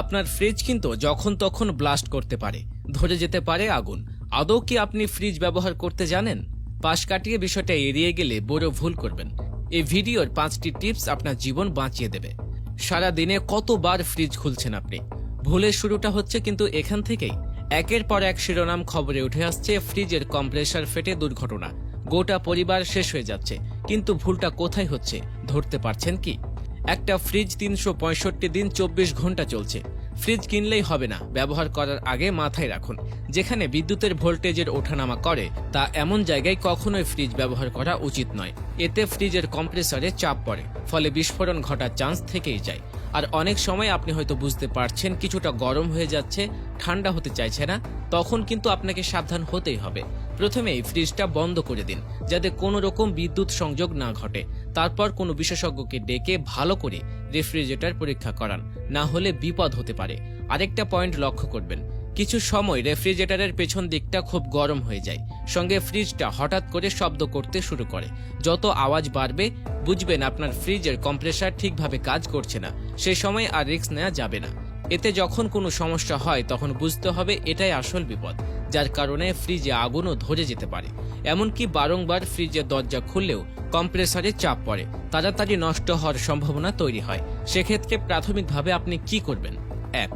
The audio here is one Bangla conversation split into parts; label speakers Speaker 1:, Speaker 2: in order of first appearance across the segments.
Speaker 1: আপনার ফ্রিজ কিন্তু যখন তখন ব্লাস্ট করতে পারে, ধরে যেতে পারে আগুন। আদৌ কি আপনি ফ্রিজ ব্যবহার করতে জানেন? পাশ কাটিয়ে বিষয়টা এড়িয়ে গেলে বড় ভুল করবেন। এই ভিডিওর 5টি টিপস আপনার জীবন বাঁচিয়ে দেবে। সারা দিনে কতবার ফ্রিজ খুলছেন আপনি? ভুলের শুরুটা হচ্ছে কিন্তু এখান থেকেই। একের পর এক শিরোনাম খবরে উঠে আসছে ফ্রিজের কম্প্রেসার ফেটে দুর্ঘটনা, গোটা পরিবার শেষ হয়ে যাচ্ছে। কিন্তু ভুলটা কোথায় হচ্ছে ধরতে পারছেন কি? একটা ফ্রিজ 365 দিন 24 ঘন্টা চলছে। ফ্রিজ কিনলেই হবে না, ব্যবহার করার আগে মাথায় রাখুন, যেখানে বিদ্যুতের ভোল্টেজের ওঠানামা করে তা এমন জায়গায় কখনোই ফ্রিজ ব্যবহার করা উচিত নয়। এতে ফ্রিজের কম্প্রেসরে চাপ পড়ে, ফলে বিস্ফোরণ ঘটার চান্স থেকেই যায়। আর অনেক সময় আপনি হয়তো বুঝতে পারছেন কিছুটা গরম হয়ে যাচ্ছে, ঠান্ডা হতে চাইছে না, তখন কিন্তু আপনাকে সাবধান হতেই হবে। প্রথমেই ফ্রিজটা বন্ধ করে দিন, যাতে কোনো রকম বিদ্যুৎ সংযোগ না ঘটে। তারপর কোনো বিশেষজ্ঞকে ডেকে ভালো করে রেফ্রিজারেটর পরীক্ষা করান, না হলে বিপদ হতে পারে। আরেকটা পয়েন্ট লক্ষ্য করবেন, কিছু সময় রেফ্রিজারেটরের পেছন দিকটা খুব গরম হয়ে যায়, সঙ্গে ফ্রিজটা হঠাৎ করে শব্দ করতে শুরু করে। যত আওয়াজ বাড়বে বুঝবেন আপনার ফ্রিজের কম্প্রেসার ঠিকভাবে কাজ করছে না। সেই সময় আর রিস্ক নেওয়া যাবে না। এতে যখন কোনো সমস্যা হয় তখন বুঝতে হবে এটাই আসল বিপদ, যার কারণে ফ্রিজে আগুনও ধরে যেতে পারে। এমনকি বারংবার ফ্রিজের দরজা খুললেও কম্প্রেসারে চাপ পড়ে, তাড়াতাড়ি নষ্ট হওয়ার সম্ভাবনা তৈরি হয়। সেক্ষেত্রে প্রাথমিকভাবে আপনি কি করবেন? 1.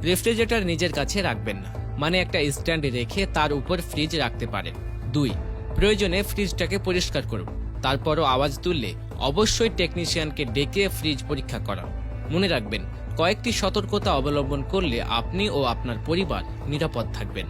Speaker 1: রেফ্রিজারেটর নিজের কাছে রাখবেন না, মানে একটা স্ট্যান্ডে রেখে তার উপর ফ্রিজ রাখতে পারেন। 2. প্রয়োজনে ফ্রিজটাকে পরিষ্কার করুন, তারপরও আওয়াজ তুললে অবশ্যই টেকনিশিয়ানকে ডেকে ফ্রিজ পরীক্ষা করান। মনে রাখবেন, কয়েকটি সতর্কতা অবলম্বন করলে আপনি ও আপনার পরিবার নিরাপদ থাকবেন।